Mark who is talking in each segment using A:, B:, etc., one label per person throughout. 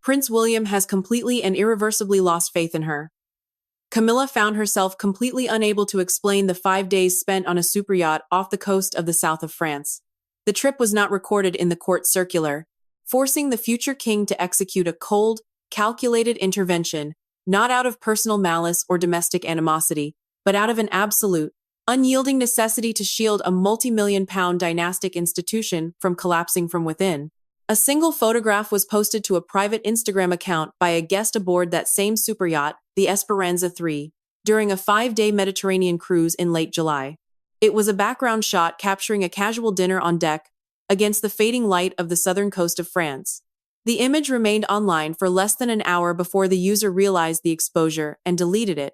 A: Prince William has completely and irreversibly lost faith in her. Camilla found herself completely unable to explain the 5 days spent on a superyacht off the coast of the south of France. The trip was not recorded in the court circular, forcing the future king to execute a cold, calculated intervention, not out of personal malice or domestic animosity, but out of an absolute, unyielding necessity to shield a multi-million-pound dynastic institution from collapsing from within. A single photograph was posted to a private Instagram account by a guest aboard that same superyacht, the Esperanza III, during a 5-day Mediterranean cruise in late July. It was a background shot capturing a casual dinner on deck against the fading light of the southern coast of France. The image remained online for less than an hour before the user realized the exposure and deleted it.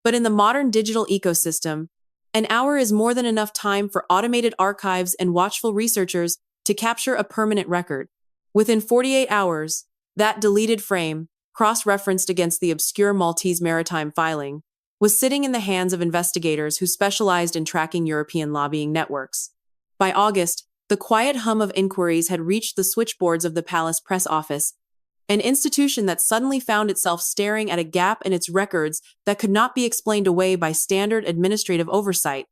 A: But in the modern digital ecosystem, an hour is more than enough time for automated archives and watchful researchers to capture a permanent record. Within 48 hours, that deleted frame, cross-referenced against the obscure Maltese maritime filing, was sitting in the hands of investigators who specialized in tracking European lobbying networks. By August, the quiet hum of inquiries had reached the switchboards of the palace press office, an institution that suddenly found itself staring at a gap in its records that could not be explained away by standard administrative oversight.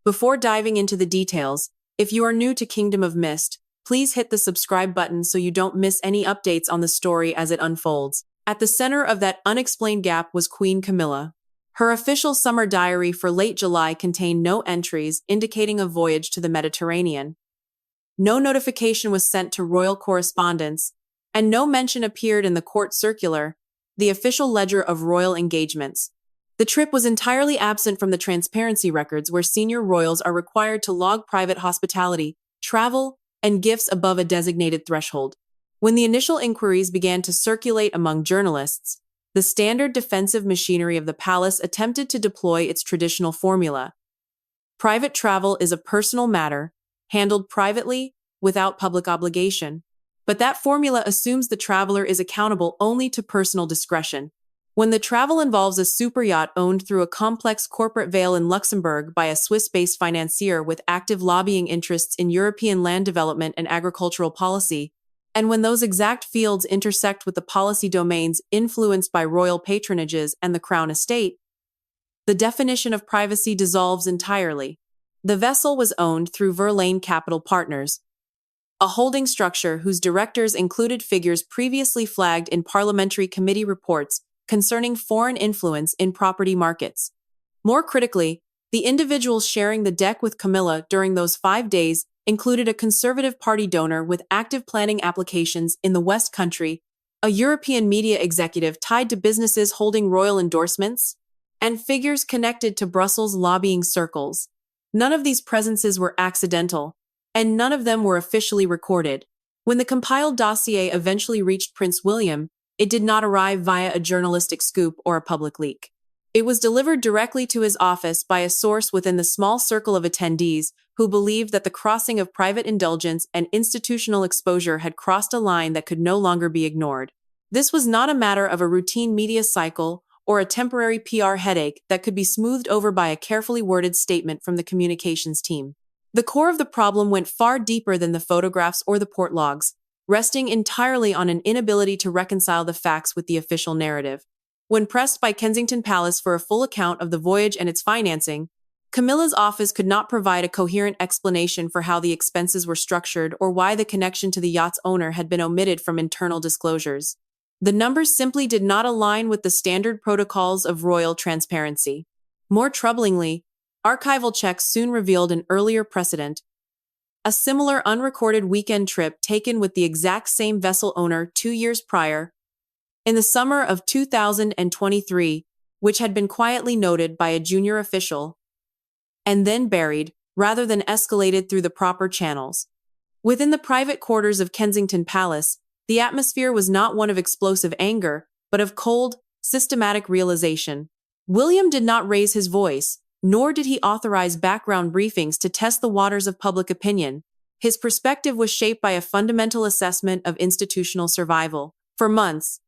A: Before diving into the details, if you are new to Kingdom of Mist, please hit the subscribe button so you don't miss any updates on the story as it unfolds. At the center of that unexplained gap was Queen Camilla. Her official summer diary for late July contained no entries indicating a voyage to the Mediterranean. No notification was sent to royal correspondence, and no mention appeared in the court circular, the official ledger of royal engagements. The trip was entirely absent from the transparency records where senior royals are required to log private hospitality, travel, and gifts above a designated threshold. When the initial inquiries began to circulate among journalists, the standard defensive machinery of the palace attempted to deploy its traditional formula. Private travel is a personal matter, handled privately, without public obligation. But that formula assumes the traveler is accountable only to personal discretion. When the travel involves a superyacht owned through a complex corporate veil in Luxembourg by a Swiss-based financier with active lobbying interests in European land development and agricultural policy, and when those exact fields intersect with the policy domains influenced by royal patronages and the crown estate, the definition of privacy dissolves entirely. The vessel was owned through Verlaine Capital Partners, a holding structure whose directors included figures previously flagged in parliamentary committee reports concerning foreign influence in property markets. More critically, the individuals sharing the deck with Camilla during those 5 days included a Conservative Party donor with active planning applications in the West Country, a European media executive tied to businesses holding royal endorsements, and figures connected to Brussels lobbying circles. None of these presences were accidental, and none of them were officially recorded. When the compiled dossier eventually reached Prince William, it did not arrive via a journalistic scoop or a public leak. It was delivered directly to his office by a source within the small circle of attendees who believed that the crossing of private indulgence and institutional exposure had crossed a line that could no longer be ignored. This was not a matter of a routine media cycle or a temporary PR headache that could be smoothed over by a carefully worded statement from the communications team. The core of the problem went far deeper than the photographs or the port logs, resting entirely on an inability to reconcile the facts with the official narrative. When pressed by Kensington Palace for a full account of the voyage and its financing, Camilla's office could not provide a coherent explanation for how the expenses were structured or why the connection to the yacht's owner had been omitted from internal disclosures. The numbers simply did not align with the standard protocols of royal transparency. More troublingly, archival checks soon revealed an earlier precedent, a similar unrecorded weekend trip taken with the exact same vessel owner 2 years prior, in the summer of 2023, which had been quietly noted by a junior official, and then buried, rather than escalated through the proper channels. Within the private quarters of Kensington Palace, the atmosphere was not one of explosive anger, but of cold, systematic realization. William did not raise his voice, nor did he authorize background briefings to test the waters of public opinion. His perspective was shaped by a fundamental assessment of institutional survival. For months,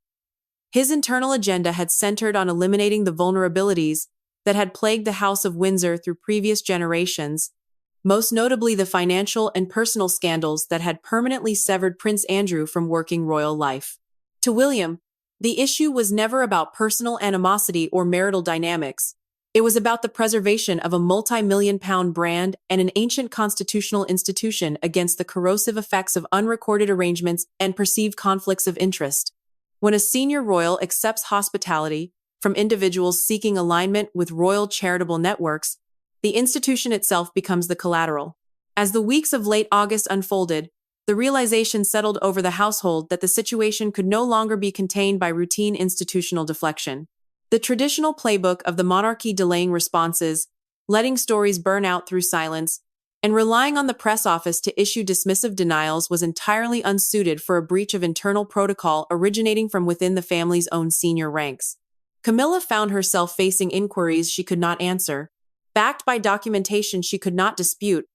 A: his internal agenda had centered on eliminating the vulnerabilities that had plagued the House of Windsor through previous generations, most notably the financial and personal scandals that had permanently severed Prince Andrew from working royal life. To William, the issue was never about personal animosity or marital dynamics. It was about the preservation of a multi-million-pound brand and an ancient constitutional institution against the corrosive effects of unrecorded arrangements and perceived conflicts of interest. When a senior royal accepts hospitality from individuals seeking alignment with royal charitable networks, the institution itself becomes the collateral. As the weeks of late August unfolded, the realization settled over the household that the situation could no longer be contained by routine institutional deflection. The traditional playbook of the monarchy delaying responses, letting stories burn out through silence, and relying on the press office to issue dismissive denials was entirely unsuited for a breach of internal protocol originating from within the family's own senior ranks. Camilla found herself facing inquiries she could not answer, backed by documentation she could not dispute,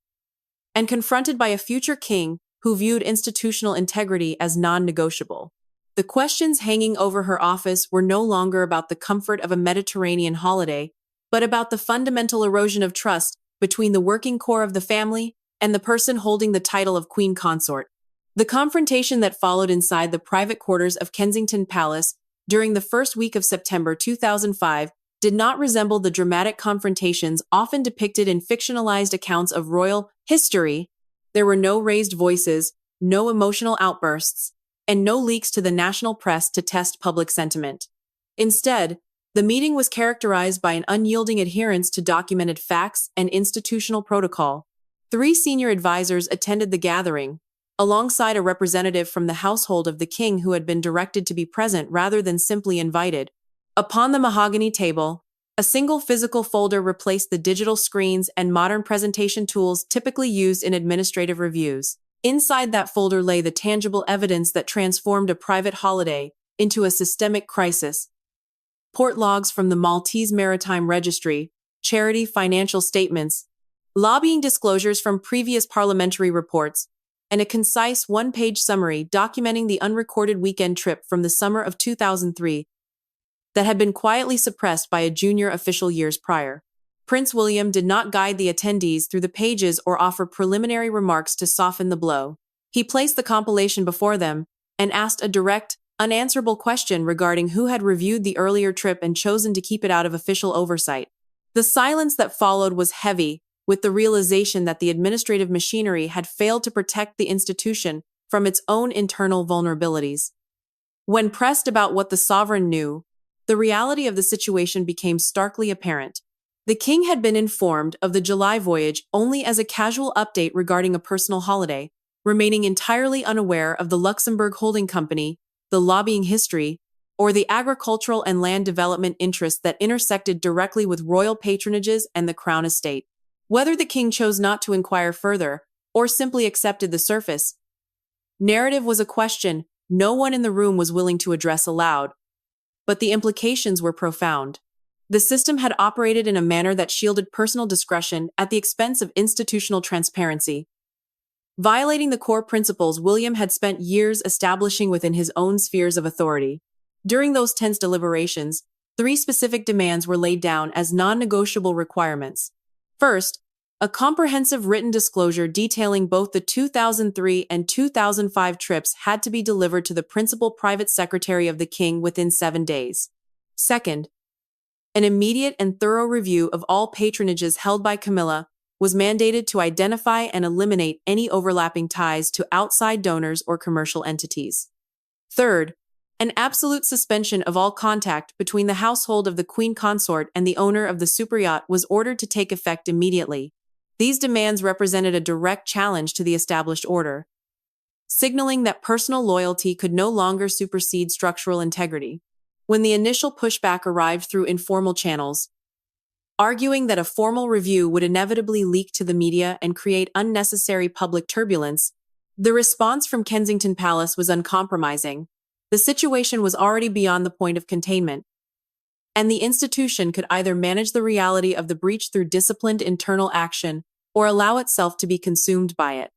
A: and confronted by a future king who viewed institutional integrity as non-negotiable. The questions hanging over her office were no longer about the comfort of a Mediterranean holiday, but about the fundamental erosion of trust between the working core of the family and the person holding the title of Queen Consort. The confrontation that followed inside the private quarters of Kensington Palace during the first week of September 2005 did not resemble the dramatic confrontations often depicted in fictionalized accounts of royal history. There were no raised voices, no emotional outbursts, and no leaks to the national press to test public sentiment. Instead, the meeting was characterized by an unyielding adherence to documented facts and institutional protocol. 3 senior advisors attended the gathering, alongside a representative from the household of the king who had been directed to be present rather than simply invited. Upon the mahogany table, a single physical folder replaced the digital screens and modern presentation tools typically used in administrative reviews. Inside that folder lay the tangible evidence that transformed a private holiday into a systemic crisis. Port logs from the Maltese Maritime Registry, charity financial statements, lobbying disclosures from previous parliamentary reports, and a concise one-page summary documenting the unrecorded weekend trip from the summer of 2003 that had been quietly suppressed by a junior official years prior. Prince William did not guide the attendees through the pages or offer preliminary remarks to soften the blow. He placed the compilation before them and asked a direct, unanswerable question regarding who had reviewed the earlier trip and chosen to keep it out of official oversight. The silence that followed was heavy, with the realization that the administrative machinery had failed to protect the institution from its own internal vulnerabilities. When pressed about what the sovereign knew, the reality of the situation became starkly apparent. The king had been informed of the July voyage only as a casual update regarding a personal holiday, remaining entirely unaware of the Luxembourg holding company, the lobbying history, or the agricultural and land development interests that intersected directly with royal patronages and the crown estate. Whether the king chose not to inquire further, or simply accepted the surface narrative was a question no one in the room was willing to address aloud. But the implications were profound. The system had operated in a manner that shielded personal discretion at the expense of institutional transparency. Violating the core principles William had spent years establishing within his own spheres of authority. During those tense deliberations, 3 specific demands were laid down as non-negotiable requirements. First, a comprehensive written disclosure detailing both the 2003 and 2005 trips had to be delivered to the principal private secretary of the king within 7 days. Second, an immediate and thorough review of all patronages held by Camilla was mandated to identify and eliminate any overlapping ties to outside donors or commercial entities. Third, an absolute suspension of all contact between the household of the Queen Consort and the owner of the superyacht was ordered to take effect immediately. These demands represented a direct challenge to the established order, signaling that personal loyalty could no longer supersede structural integrity. When the initial pushback arrived through informal channels, arguing that a formal review would inevitably leak to the media and create unnecessary public turbulence, the response from Kensington Palace was uncompromising. The situation was already beyond the point of containment, and the institution could either manage the reality of the breach through disciplined internal action or allow itself to be consumed by it.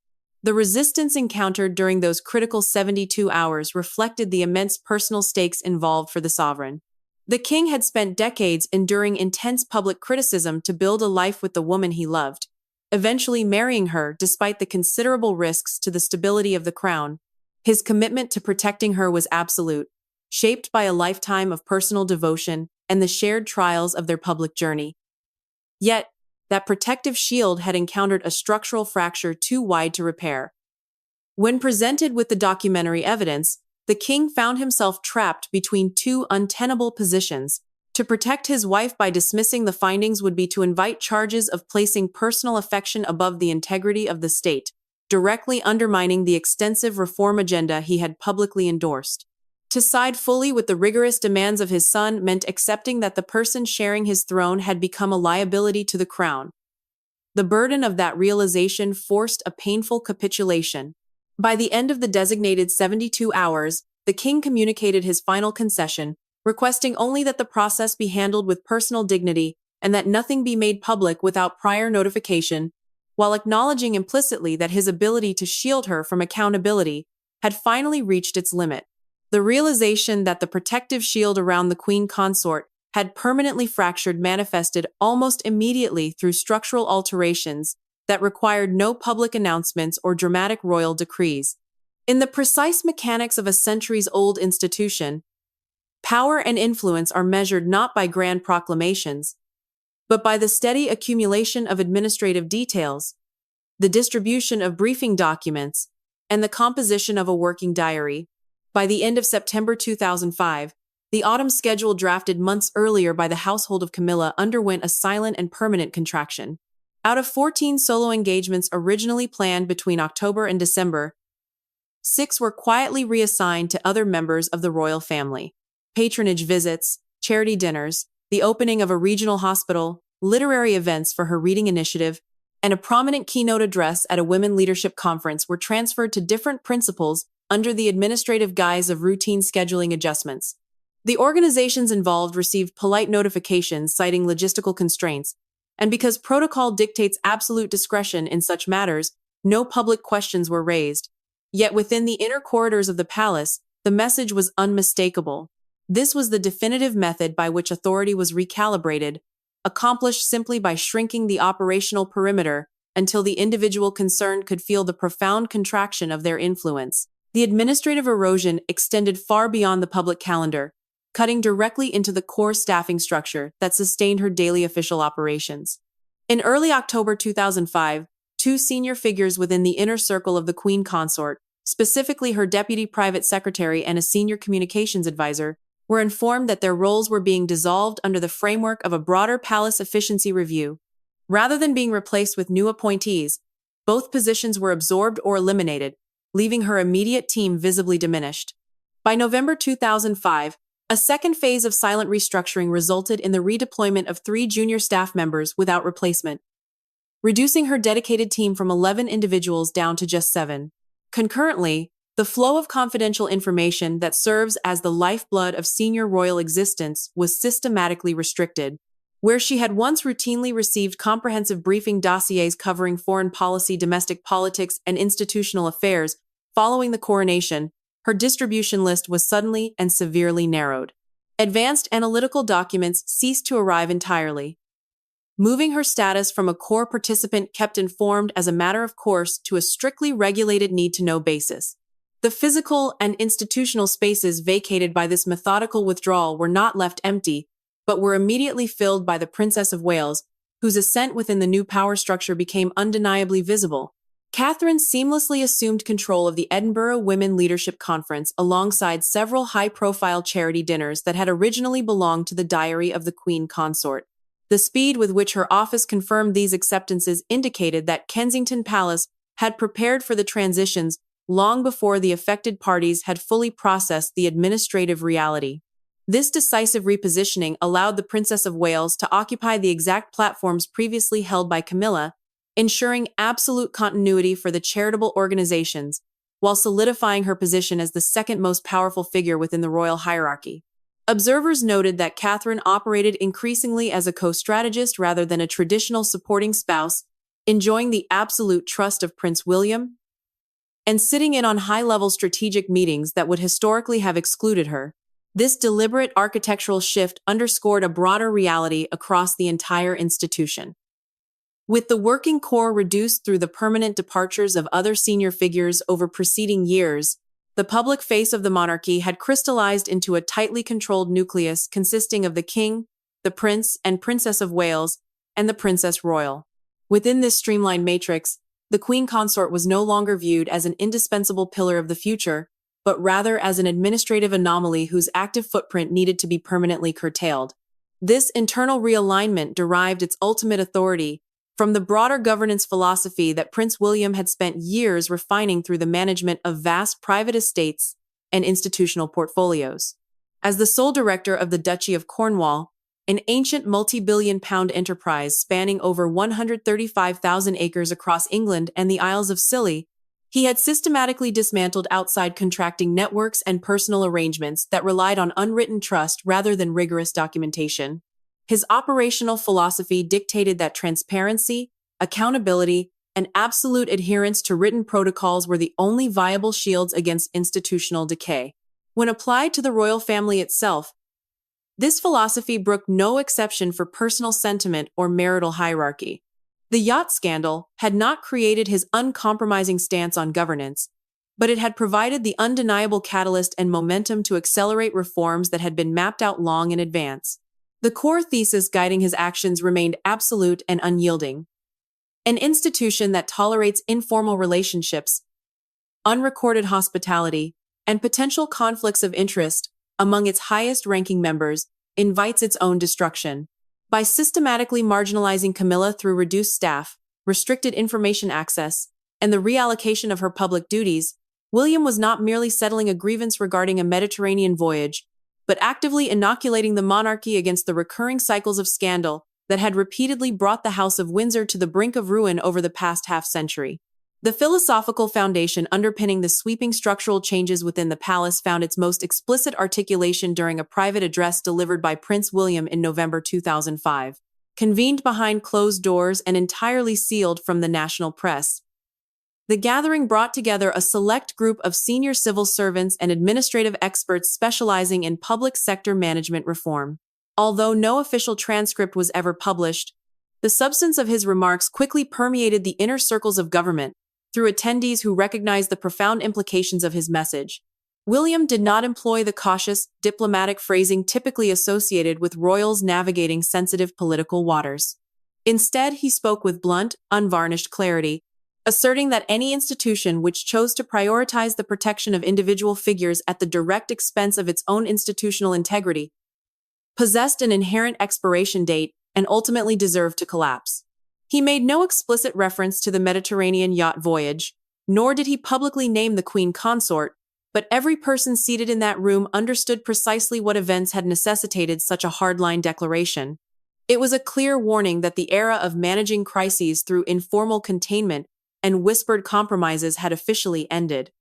A: The resistance encountered during those critical 72 hours reflected the immense personal stakes involved for the sovereign. The king had spent decades enduring intense public criticism to build a life with the woman he loved, eventually marrying her despite the considerable risks to the stability of the crown. His commitment to protecting her was absolute. shaped by a lifetime of personal devotion and the shared trials of their public journey. Yet, that protective shield had encountered a structural fracture too wide to repair. When presented with the documentary evidence, the king found himself trapped between two untenable positions. To protect his wife by dismissing the findings would be to invite charges of placing personal affection above the integrity of the state, directly undermining the extensive reform agenda he had publicly endorsed. To side fully with the rigorous demands of his son meant accepting that the person sharing his throne had become a liability to the crown. The burden of that realization forced a painful capitulation. By the end of the designated 72 hours, the king communicated his final concession, requesting only that the process be handled with personal dignity and that nothing be made public without prior notification, while acknowledging implicitly that his ability to shield her from accountability had finally reached its limit. The realization that the protective shield around the queen consort had permanently fractured manifested almost immediately through structural alterations that required no public announcements or dramatic royal decrees. In the precise mechanics of a centuries-old institution, power and influence are measured not by grand proclamations, but by the steady accumulation of administrative details, the distribution of briefing documents, and the composition of a working diary. By the end of September 2005, the autumn schedule drafted months earlier by the household of Camilla underwent a silent and permanent contraction. Out of 14 solo engagements originally planned between October and December, 6 were quietly reassigned to other members of the royal family. Patronage visits, charity dinners, the opening of a regional hospital, literary events for her reading initiative, and a prominent keynote address at a women leadership conference were transferred to different principals under the administrative guise of routine scheduling adjustments. The organizations involved received polite notifications citing logistical constraints, and because protocol dictates absolute discretion in such matters, no public questions were raised. Yet within the inner corridors of the palace, the message was unmistakable. This was the definitive method by which authority was recalibrated, accomplished simply by shrinking the operational perimeter until the individual concerned could feel the profound contraction of their influence. The administrative erosion extended far beyond the public calendar, cutting directly into the core staffing structure that sustained her daily official operations. In early October 2005, 2 senior figures within the inner circle of the Queen Consort, specifically her deputy private secretary and a senior communications advisor, were informed that their roles were being dissolved under the framework of a broader palace efficiency review. Rather than being replaced with new appointees, both positions were absorbed or eliminated, leaving her immediate team visibly diminished. By November 2005, a second phase of silent restructuring resulted in the redeployment of 3 junior staff members without replacement, reducing her dedicated team from 11 individuals down to just 7. Concurrently, the flow of confidential information that serves as the lifeblood of senior royal existence was systematically restricted. Where she had once routinely received comprehensive briefing dossiers covering foreign policy, domestic politics, and institutional affairs following the coronation, her distribution list was suddenly and severely narrowed. Advanced analytical documents ceased to arrive entirely, moving her status from a core participant kept informed as a matter of course to a strictly regulated need-to-know basis. The physical and institutional spaces vacated by this methodical withdrawal were not left empty, but were immediately filled by the Princess of Wales, whose ascent within the new power structure became undeniably visible. Catherine seamlessly assumed control of the Edinburgh Women Leadership Conference alongside several high-profile charity dinners that had originally belonged to the diary of the Queen Consort. The speed with which her office confirmed these acceptances indicated that Kensington Palace had prepared for the transitions long before the affected parties had fully processed the administrative reality. This decisive repositioning allowed the Princess of Wales to occupy the exact platforms previously held by Camilla, ensuring absolute continuity for the charitable organizations, while solidifying her position as the second most powerful figure within the royal hierarchy. Observers noted that Catherine operated increasingly as a co-strategist rather than a traditional supporting spouse, enjoying the absolute trust of Prince William, and sitting in on high-level strategic meetings that would historically have excluded her. This deliberate architectural shift underscored a broader reality across the entire institution. With the working core reduced through the permanent departures of other senior figures over preceding years, The public face of the monarchy had crystallized into a tightly controlled nucleus consisting of the king, the prince and princess of Wales, and the princess royal. Within this streamlined matrix, the queen consort was no longer viewed as an indispensable pillar of the future, but rather as an administrative anomaly whose active footprint needed to be permanently curtailed. This internal realignment derived its ultimate authority from the broader governance philosophy that Prince William had spent years refining through the management of vast private estates and institutional portfolios. As the sole director of the Duchy of Cornwall, an ancient multi-billion-pound enterprise spanning over 135,000 acres across England and the Isles of Scilly, he had systematically dismantled outside contracting networks and personal arrangements that relied on unwritten trust rather than rigorous documentation. His operational philosophy dictated that transparency, accountability, and absolute adherence to written protocols were the only viable shields against institutional decay. When applied to the royal family itself, this philosophy brooked no exception for personal sentiment or marital hierarchy. The yacht scandal had not created his uncompromising stance on governance, but it had provided the undeniable catalyst and momentum to accelerate reforms that had been mapped out long in advance. The core thesis guiding his actions remained absolute and unyielding. An institution that tolerates informal relationships, unrecorded hospitality, and potential conflicts of interest among its highest-ranking members invites its own destruction. By systematically marginalizing Camilla through reduced staff, restricted information access, and the reallocation of her public duties, William was not merely settling a grievance regarding a Mediterranean voyage, but actively inoculating the monarchy against the recurring cycles of scandal that had repeatedly brought the House of Windsor to the brink of ruin over the past half-century. The philosophical foundation underpinning the sweeping structural changes within the palace found its most explicit articulation during a private address delivered by Prince William in November 2005. Convened behind closed doors and entirely sealed from the national press, the gathering brought together a select group of senior civil servants and administrative experts specializing in public sector management reform. Although no official transcript was ever published, the substance of his remarks quickly permeated the inner circles of government, through attendees who recognized the profound implications of his message. William did not employ the cautious, diplomatic phrasing typically associated with royals navigating sensitive political waters. Instead, he spoke with blunt, unvarnished clarity, asserting that any institution which chose to prioritize the protection of individual figures at the direct expense of its own institutional integrity possessed an inherent expiration date and ultimately deserved to collapse. He made no explicit reference to the Mediterranean yacht voyage, nor did he publicly name the queen consort, but every person seated in that room understood precisely what events had necessitated such a hardline declaration. It was a clear warning that the era of managing crises through informal containment and whispered compromises had officially ended.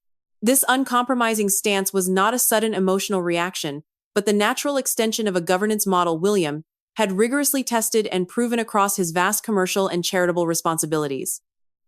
A: This uncompromising stance was not a sudden emotional reaction, but the natural extension of a governance model William had rigorously tested and proven across his vast commercial and charitable responsibilities.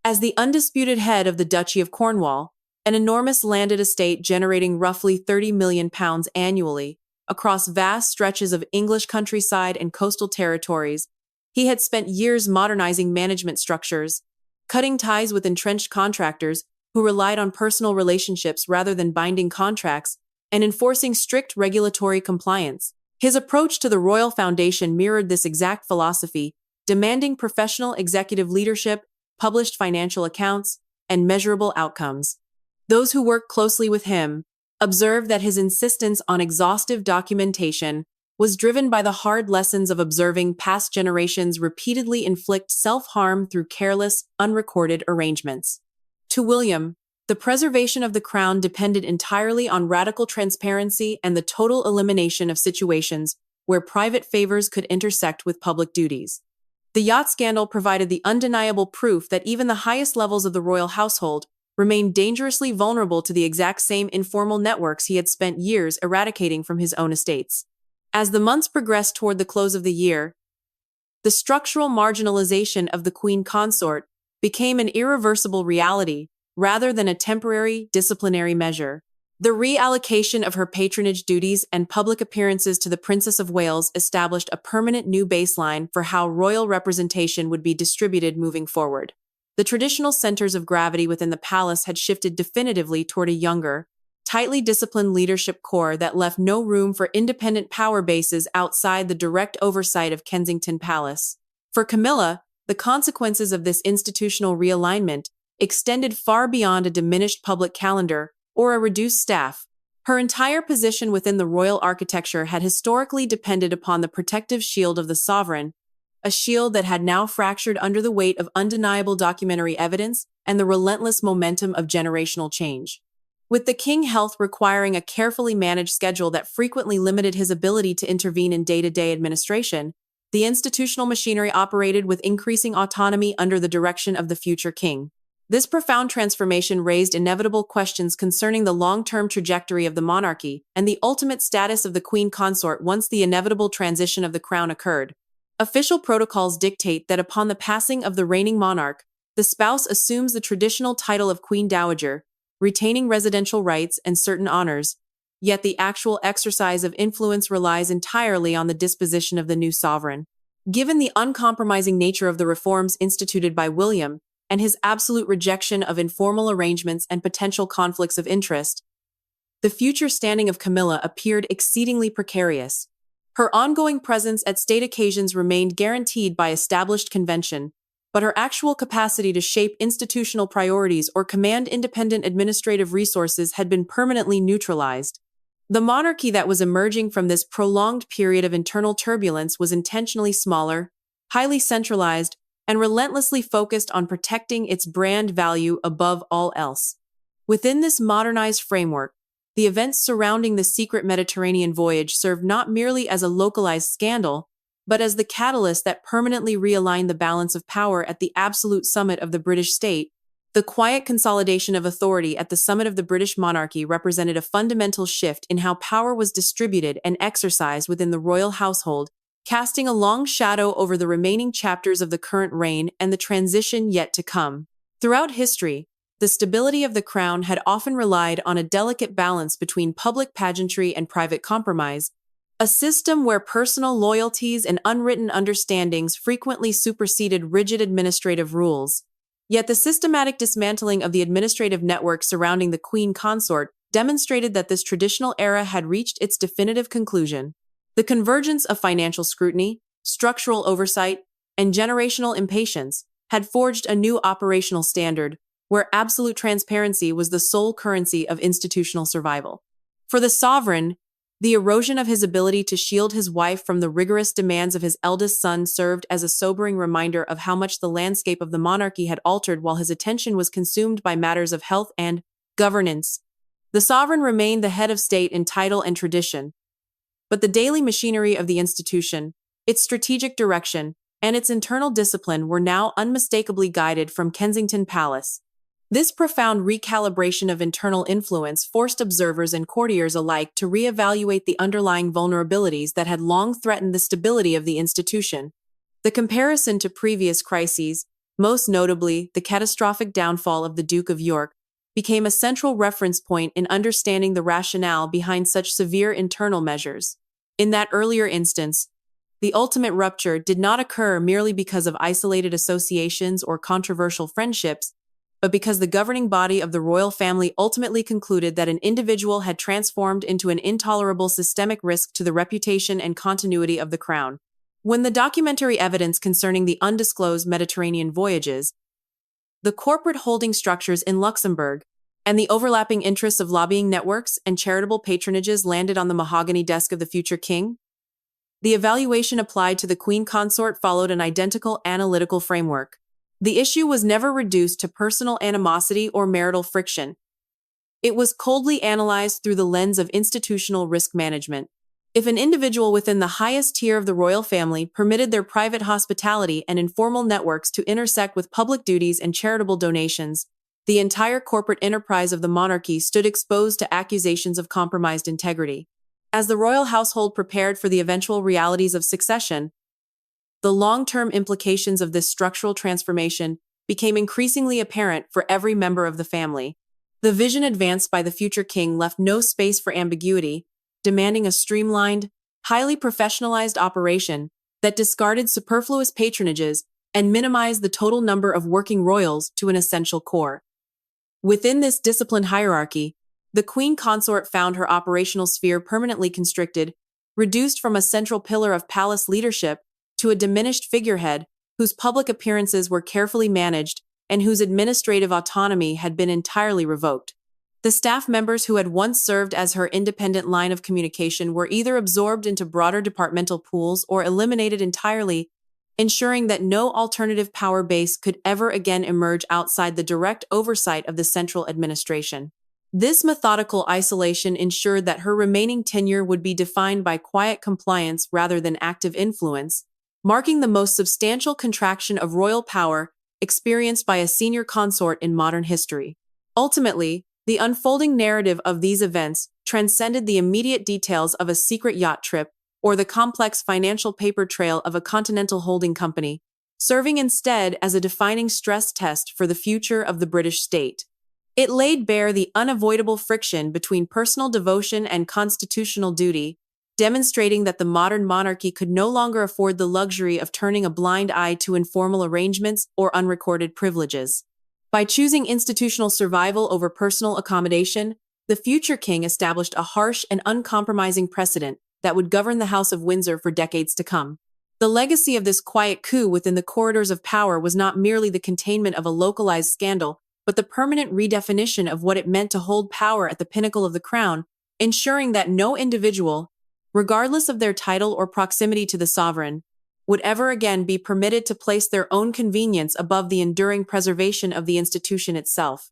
A: As the undisputed head of the Duchy of Cornwall, an enormous landed estate generating roughly £30 million annually across vast stretches of English countryside and coastal territories, he had spent years modernizing management structures, cutting ties with entrenched contractors who relied on personal relationships rather than binding contracts, and enforcing strict regulatory compliance. His approach to the Royal Foundation mirrored this exact philosophy, demanding professional executive leadership, published financial accounts, and measurable outcomes. Those who worked closely with him observed that his insistence on exhaustive documentation was driven by the hard lessons of observing past generations repeatedly inflict self-harm through careless, unrecorded arrangements. To William, the preservation of the crown depended entirely on radical transparency and the total elimination of situations where private favors could intersect with public duties. The yacht scandal provided the undeniable proof that even the highest levels of the royal household remained dangerously vulnerable to the exact same informal networks he had spent years eradicating from his own estates. As the months progressed toward the close of the year, the structural marginalization of the queen consort became an irreversible reality, rather than a temporary disciplinary measure. The reallocation of her patronage duties and public appearances to the Princess of Wales established a permanent new baseline for how royal representation would be distributed moving forward. The traditional centers of gravity within the palace had shifted definitively toward a younger, tightly disciplined leadership core that left no room for independent power bases outside the direct oversight of Kensington Palace. For Camilla, the consequences of this institutional realignment extended far beyond a diminished public calendar or a reduced staff. Her entire position within the royal architecture had historically depended upon the protective shield of the sovereign, a shield that had now fractured under the weight of undeniable documentary evidence and the relentless momentum of generational change. With the king's health requiring a carefully managed schedule that frequently limited his ability to intervene in day-to-day administration, the institutional machinery operated with increasing autonomy under the direction of the future king. This profound transformation raised inevitable questions concerning the long-term trajectory of the monarchy and the ultimate status of the queen consort once the inevitable transition of the crown occurred. Official protocols dictate that upon the passing of the reigning monarch, the spouse assumes the traditional title of Queen Dowager, retaining residential rights and certain honors, yet the actual exercise of influence relies entirely on the disposition of the new sovereign. Given the uncompromising nature of the reforms instituted by William, and his absolute rejection of informal arrangements and potential conflicts of interest, the future standing of Camilla appeared exceedingly precarious. Her ongoing presence at state occasions remained guaranteed by established convention, but her actual capacity to shape institutional priorities or command independent administrative resources had been permanently neutralized. The monarchy that was emerging from this prolonged period of internal turbulence was intentionally smaller, highly centralized, and relentlessly focused on protecting its brand value above all else. Within this modernized framework, the events surrounding the secret Mediterranean voyage served not merely as a localized scandal, but as the catalyst that permanently realigned the balance of power at the absolute summit of the British state. The quiet consolidation of authority at the summit of the British monarchy represented a fundamental shift in how power was distributed and exercised within the royal household, casting a long shadow over the remaining chapters of the current reign and the transition yet to come. Throughout history, the stability of the crown had often relied on a delicate balance between public pageantry and private compromise, a system where personal loyalties and unwritten understandings frequently superseded rigid administrative rules. Yet the systematic dismantling of the administrative network surrounding the queen consort demonstrated that this traditional era had reached its definitive conclusion. The convergence of financial scrutiny, structural oversight, and generational impatience had forged a new operational standard, where absolute transparency was the sole currency of institutional survival. For the sovereign, the erosion of his ability to shield his wife from the rigorous demands of his eldest son served as a sobering reminder of how much the landscape of the monarchy had altered while his attention was consumed by matters of health and governance. The sovereign remained the head of state in title and tradition, but the daily machinery of the institution, its strategic direction, and its internal discipline were now unmistakably guided from Kensington Palace. This profound recalibration of internal influence forced observers and courtiers alike to reevaluate the underlying vulnerabilities that had long threatened the stability of the institution. The comparison to previous crises, most notably the catastrophic downfall of the Duke of York, became a central reference point in understanding the rationale behind such severe internal measures. In that earlier instance, the ultimate rupture did not occur merely because of isolated associations or controversial friendships, but because the governing body of the royal family ultimately concluded that an individual had transformed into an intolerable systemic risk to the reputation and continuity of the crown. When the documentary evidence concerning the undisclosed Mediterranean voyages, the corporate holding structures in Luxembourg, and the overlapping interests of lobbying networks and charitable patronages landed on the mahogany desk of the future king, the evaluation applied to the queen consort followed an identical analytical framework. The issue was never reduced to personal animosity or marital friction. It was coldly analyzed through the lens of institutional risk management. If an individual within the highest tier of the royal family permitted their private hospitality and informal networks to intersect with public duties and charitable donations, the entire corporate enterprise of the monarchy stood exposed to accusations of compromised integrity. As the royal household prepared for the eventual realities of succession, the long-term implications of this structural transformation became increasingly apparent for every member of the family. The vision advanced by the future king left no space for ambiguity, demanding a streamlined, highly professionalized operation that discarded superfluous patronages and minimized the total number of working royals to an essential core. Within this disciplined hierarchy, The queen consort found her operational sphere permanently constricted, reduced from a central pillar of palace leadership to a diminished figurehead whose public appearances were carefully managed and whose administrative autonomy had been entirely revoked. The staff members who had once served as her independent line of communication were either absorbed into broader departmental pools or eliminated entirely, ensuring that no alternative power base could ever again emerge outside the direct oversight of the central administration. This methodical isolation ensured that her remaining tenure would be defined by quiet compliance rather than active influence, marking the most substantial contraction of royal power experienced by a senior consort in modern history. Ultimately, the unfolding narrative of these events transcended the immediate details of a secret yacht trip or the complex financial paper trail of a continental holding company, serving instead as a defining stress test for the future of the British state. It laid bare the unavoidable friction between personal devotion and constitutional duty, demonstrating that the modern monarchy could no longer afford the luxury of turning a blind eye to informal arrangements or unrecorded privileges. By choosing institutional survival over personal accommodation, the future king established a harsh and uncompromising precedent that would govern the House of Windsor for decades to come. The legacy of this quiet coup within the corridors of power was not merely the containment of a localized scandal, but the permanent redefinition of what it meant to hold power at the pinnacle of the crown, ensuring that no individual, regardless of their title or proximity to the sovereign, would ever again be permitted to place their own convenience above the enduring preservation of the institution itself.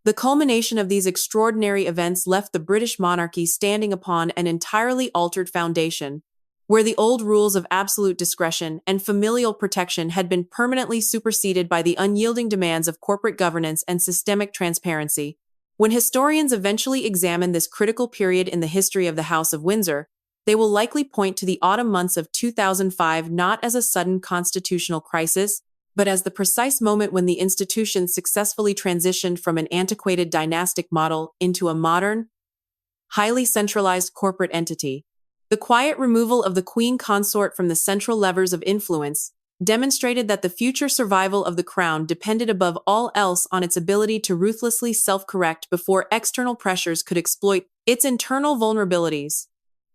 A: The culmination of these extraordinary events left the British monarchy standing upon an entirely altered foundation, where the old rules of absolute discretion and familial protection had been permanently superseded by the unyielding demands of corporate governance and systemic transparency. When historians eventually examine this critical period in the history of the House of Windsor, they will likely point to the autumn months of 2005 not as a sudden constitutional crisis, but as the precise moment when the institution successfully transitioned from an antiquated dynastic model into a modern, highly centralized corporate entity. The quiet removal of the queen consort from the central levers of influence demonstrated that the future survival of the crown depended above all else on its ability to ruthlessly self-correct before external pressures could exploit its internal vulnerabilities.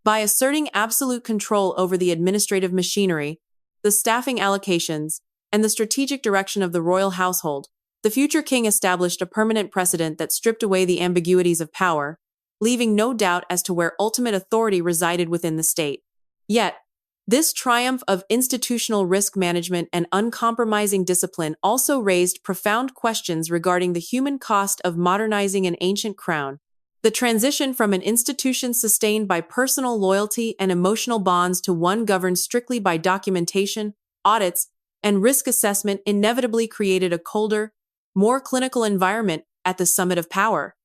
A: By asserting absolute control over the administrative machinery, the staffing allocations, and the strategic direction of the royal household, the future king established a permanent precedent that stripped away the ambiguities of power, leaving no doubt as to where ultimate authority resided within the state. Yet, this triumph of institutional risk management and uncompromising discipline also raised profound questions regarding the human cost of modernizing an ancient crown. The transition from an institution sustained by personal loyalty and emotional bonds to one governed strictly by documentation, audits, and risk assessment inevitably created a colder, more clinical environment at the summit of power.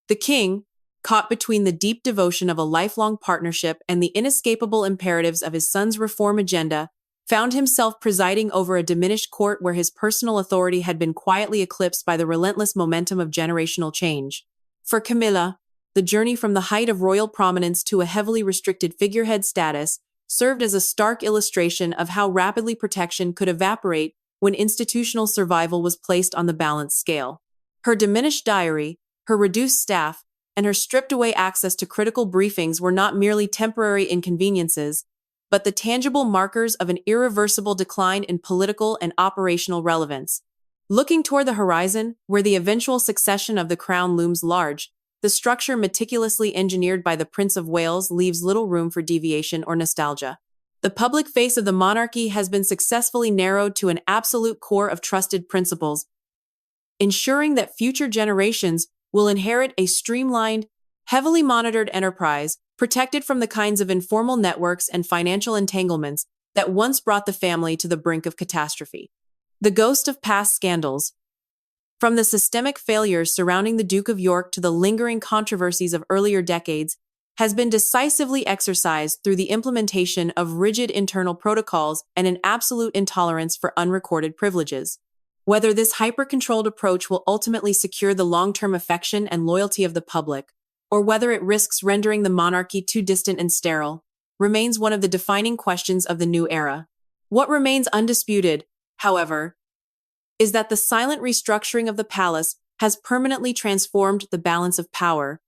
A: The king, caught between the deep devotion of a lifelong partnership and the inescapable imperatives of his son's reform agenda, found himself presiding over a diminished court where his personal authority had been quietly eclipsed by the relentless momentum of generational change. For Camilla, the journey from the height of royal prominence to a heavily restricted figurehead status served as a stark illustration of how rapidly protection could evaporate when institutional survival was placed on the balanced scale. Her diminished diary, her reduced staff, and her stripped-away access to critical briefings were not merely temporary inconveniences, but the tangible markers of an irreversible decline in political and operational relevance. Looking toward the horizon, where the eventual succession of the crown looms large, the structure meticulously engineered by the Prince of Wales leaves little room for deviation or nostalgia. The public face of the monarchy has been successfully narrowed to an absolute core of trusted principles, ensuring that future generations will inherit a streamlined, heavily monitored enterprise, protected from the kinds of informal networks and financial entanglements that once brought the family to the brink of catastrophe. The ghost of past scandals. From the systemic failures surrounding the Duke of York to the lingering controversies of earlier decades, has been decisively exercised through the implementation of rigid internal protocols and an absolute intolerance for unrecorded privileges. Whether this hyper-controlled approach will ultimately secure the long-term affection and loyalty of the public, or whether it risks rendering the monarchy too distant and sterile, remains one of the defining questions of the new era. What remains undisputed, however, is that the silent restructuring of the palace has permanently transformed the balance of power,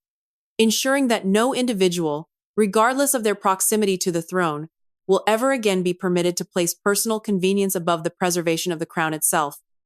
A: ensuring that no individual, regardless of their proximity to the throne, will ever again be permitted to place personal convenience above the preservation of the crown itself.